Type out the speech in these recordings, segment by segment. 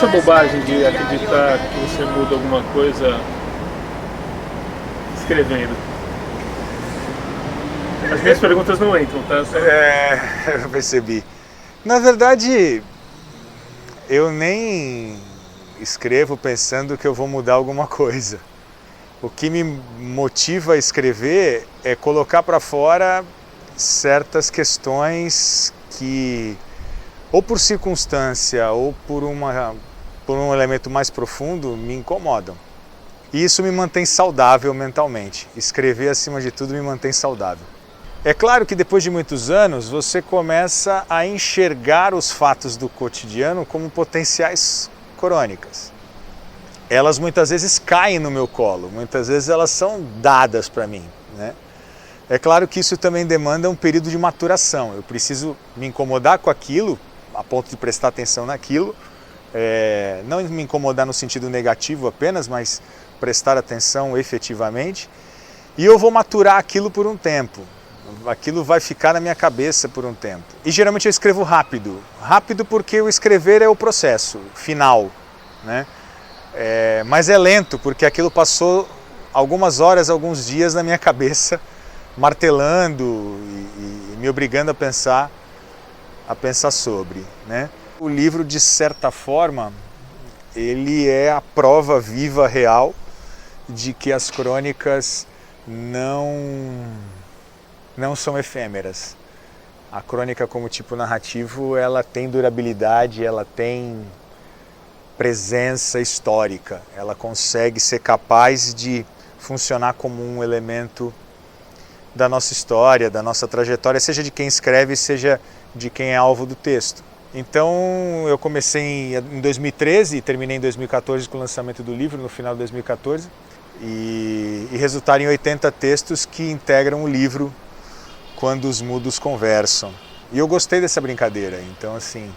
essa bobagem de acreditar que você muda alguma coisa escrevendo? As minhas perguntas não entram, tá? Eu percebi. Na verdade, eu nem escrevo pensando que eu vou mudar alguma coisa. O que me motiva a escrever é colocar para fora certas questões que, ou por circunstância, ou por um elemento mais profundo, me incomodam. E isso me mantém saudável mentalmente. Escrever, acima de tudo, me mantém saudável. É claro que depois de muitos anos, você começa a enxergar os fatos do cotidiano como potenciais crônicas. Elas muitas vezes caem no meu colo, muitas vezes elas são dadas para mim, né? É claro que isso também demanda um período de maturação. Eu preciso me incomodar com aquilo, a ponto de prestar atenção naquilo, não me incomodar no sentido negativo apenas, mas prestar atenção efetivamente, e eu vou maturar aquilo por um tempo. Aquilo vai ficar na minha cabeça por um tempo. E geralmente eu escrevo rápido. Rápido porque o escrever é o processo final, né? Mas é lento porque aquilo passou algumas horas, alguns dias na minha cabeça, martelando e me obrigando a pensar sobre, né? O livro, de certa forma, ele é a prova viva, real, de que as crônicas não são efêmeras. A crônica como tipo narrativo, ela tem durabilidade, ela tem presença histórica, ela consegue ser capaz de funcionar como um elemento da nossa história, da nossa trajetória, seja de quem escreve, seja de quem é alvo do texto. Então eu comecei em 2013 e terminei em 2014 com o lançamento do livro, no final de 2014, e resultaram em 80 textos que integram o livro Quando os Mudos Conversam. E eu gostei dessa brincadeira, então assim,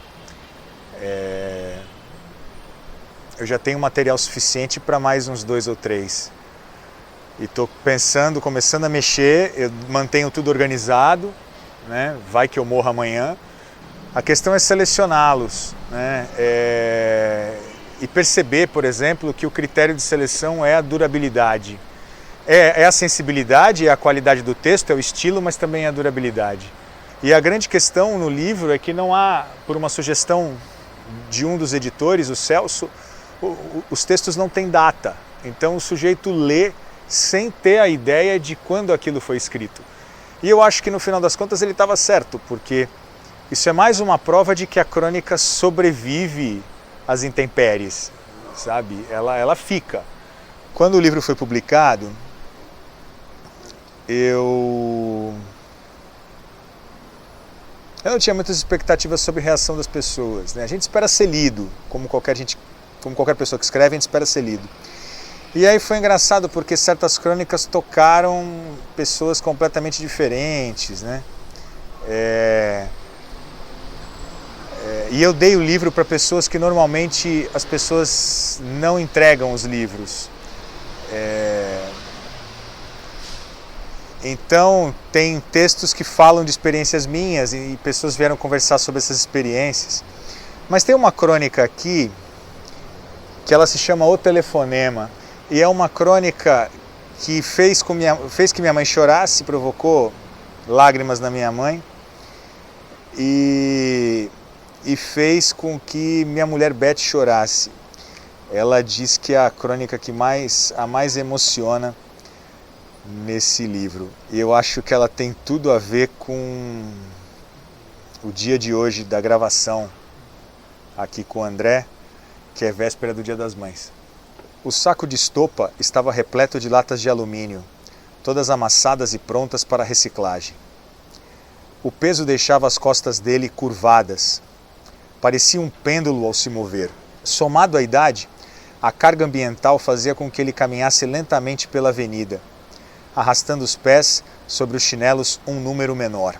eu já tenho material suficiente para mais uns 2 ou 3. E estou começando a mexer, eu mantenho tudo organizado, né? Vai que eu morro amanhã. A questão é selecioná-los, né? E perceber, por exemplo, que o critério de seleção é a durabilidade. É a sensibilidade, é a qualidade do texto, é o estilo, mas também é a durabilidade. E a grande questão no livro é que não há, por uma sugestão de um dos editores, o Celso, os textos não têm data. Então o sujeito lê sem ter a ideia de quando aquilo foi escrito. E eu acho que no final das contas ele estava certo, porque isso é mais uma prova de que a crônica sobrevive às intempéries, sabe? Ela fica. Quando o livro foi publicado, eu não tinha muitas expectativas sobre a reação das pessoas, né? A gente espera ser lido, como qualquer pessoa que escreve, a gente espera ser lido. E aí foi engraçado porque certas crônicas tocaram pessoas completamente diferentes, né? E eu dei o livro para pessoas que normalmente as pessoas não entregam os livros. Então tem textos que falam de experiências minhas e pessoas vieram conversar sobre essas experiências. Mas tem uma crônica aqui que ela se chama O Telefonema, e é uma crônica que fez que minha mãe chorasse, provocou lágrimas na minha mãe e fez com que minha mulher Beth chorasse. Ela diz que é a crônica que a mais emociona nesse livro. E eu acho que ela tem tudo a ver com o dia de hoje da gravação aqui com o André, que é véspera do Dia das Mães. O saco de estopa estava repleto de latas de alumínio, todas amassadas e prontas para reciclagem. O peso deixava as costas dele curvadas. Parecia um pêndulo ao se mover. Somado à idade, a carga ambiental fazia com que ele caminhasse lentamente pela avenida, arrastando os pés sobre os chinelos um número menor.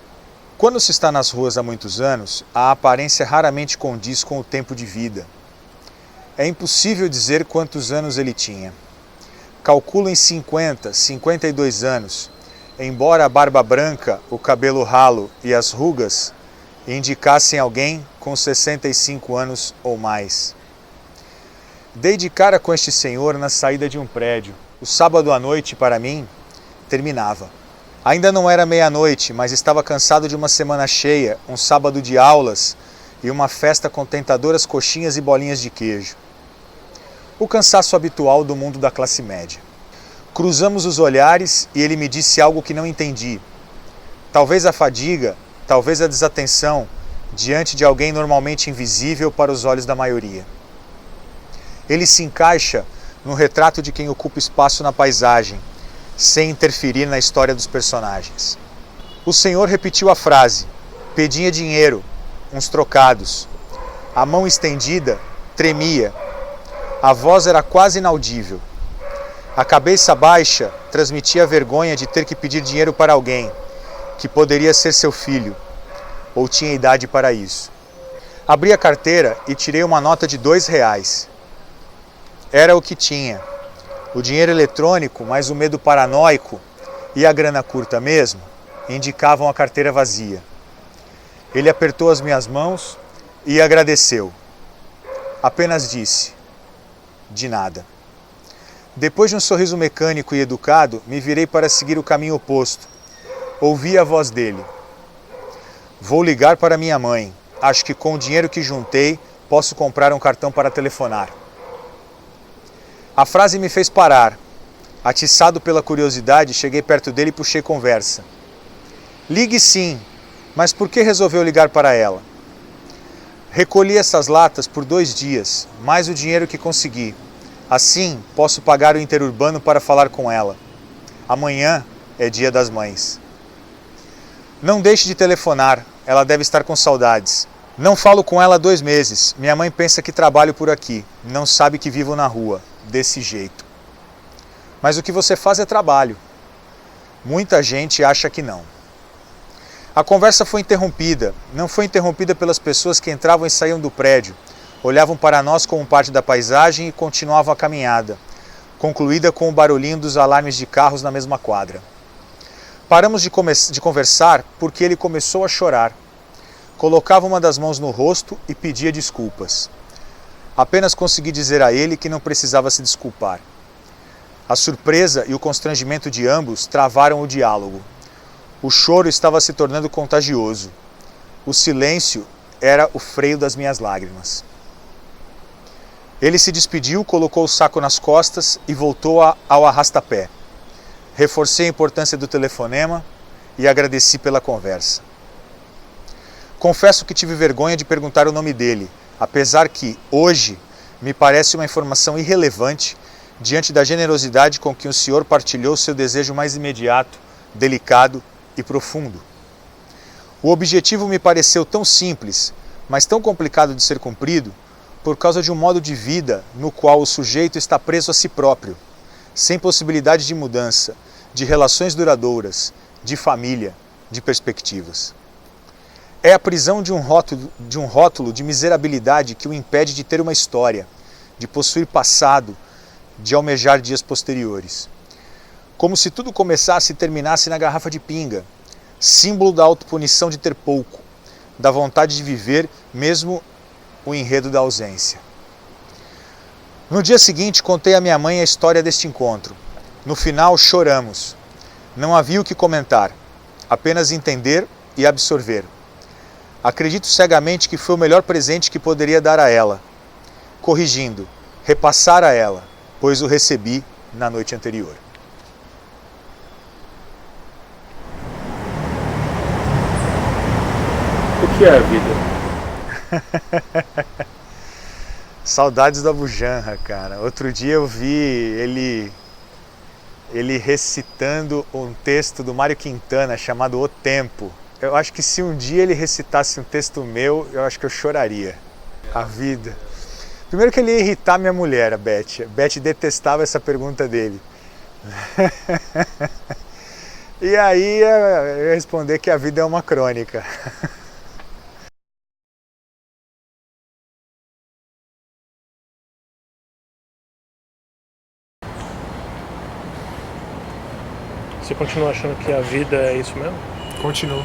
Quando se está nas ruas há muitos anos, a aparência raramente condiz com o tempo de vida. É impossível dizer quantos anos ele tinha. Calculo em 50, 52 anos, embora a barba branca, o cabelo ralo e as rugas indicassem alguém com 65 anos ou mais. Dei de cara com este senhor na saída de um prédio. O sábado à noite, para mim, terminava. Ainda não era meia-noite, mas estava cansado de uma semana cheia, um sábado de aulas e uma festa com tentadoras coxinhas e bolinhas de queijo. O cansaço habitual do mundo da classe média. Cruzamos os olhares e ele me disse algo que não entendi. Talvez a fadiga, talvez a desatenção, diante de alguém normalmente invisível para os olhos da maioria. Ele se encaixa no retrato de quem ocupa espaço na paisagem, sem interferir na história dos personagens. O senhor repetiu a frase, pedia dinheiro, uns trocados. A mão estendida tremia, a voz era quase inaudível. A cabeça baixa transmitia a vergonha de ter que pedir dinheiro para alguém, que poderia ser seu filho, ou tinha idade para isso. Abri a carteira e tirei uma nota de R$2. Era o que tinha. O dinheiro eletrônico, mais o medo paranoico e a grana curta mesmo, indicavam a carteira vazia. Ele apertou as minhas mãos e agradeceu. Apenas disse, de nada. Depois de um sorriso mecânico e educado, me virei para seguir o caminho oposto. Ouvi a voz dele. Vou ligar para minha mãe. Acho que com o dinheiro que juntei, posso comprar um cartão para telefonar. A frase me fez parar. Atiçado pela curiosidade, cheguei perto dele e puxei conversa. Ligue sim, mas por que resolveu ligar para ela? Recolhi essas latas por 2 dias, mais o dinheiro que consegui. Assim, posso pagar o interurbano para falar com ela. Amanhã é Dia das Mães. Não deixe de telefonar, ela deve estar com saudades. Não falo com ela há 2 meses. Minha mãe pensa que trabalho por aqui, não sabe que vivo na rua. Desse jeito. Mas o que você faz é trabalho. Muita gente acha que não. A conversa foi interrompida. Não foi interrompida pelas pessoas que entravam e saíam do prédio, olhavam para nós como parte da paisagem e continuavam a caminhada, concluída com o barulhinho dos alarmes de carros na mesma quadra. Paramos de conversar porque ele começou a chorar. Colocava uma das mãos no rosto e pedia desculpas. Apenas consegui dizer a ele que não precisava se desculpar. A surpresa e o constrangimento de ambos travaram o diálogo. O choro estava se tornando contagioso. O silêncio era o freio das minhas lágrimas. Ele se despediu, colocou o saco nas costas e voltou ao arrastapé. Reforcei a importância do telefonema e agradeci pela conversa. Confesso que tive vergonha de perguntar o nome dele, apesar que, hoje, me parece uma informação irrelevante diante da generosidade com que o senhor partilhou seu desejo mais imediato, delicado e profundo. O objetivo me pareceu tão simples, mas tão complicado de ser cumprido, por causa de um modo de vida no qual o sujeito está preso a si próprio, sem possibilidade de mudança, de relações duradouras, de família, de perspectivas. É a prisão de um rótulo de miserabilidade que o impede de ter uma história, de possuir passado, de almejar dias posteriores. Como se tudo começasse e terminasse na garrafa de pinga, símbolo da autopunição de ter pouco, da vontade de viver mesmo o enredo da ausência. No dia seguinte, contei à minha mãe a história deste encontro. No final, choramos. Não havia o que comentar, apenas entender e absorver. Acredito cegamente que foi o melhor presente que poderia dar a ela. Corrigindo, repassar a ela, pois o recebi na noite anterior. O que é a vida? Saudades da Bujanra, cara. Outro dia eu vi ele recitando um texto do Mário Quintana chamado O Tempo. Eu acho que se um dia ele recitasse um texto meu, eu acho que eu choraria. A vida. Primeiro que ele ia irritar minha mulher, a Beth. A Beth detestava essa pergunta dele. E aí eu ia responder que a vida é uma crônica. Você continua achando que a vida é isso mesmo? Continuo.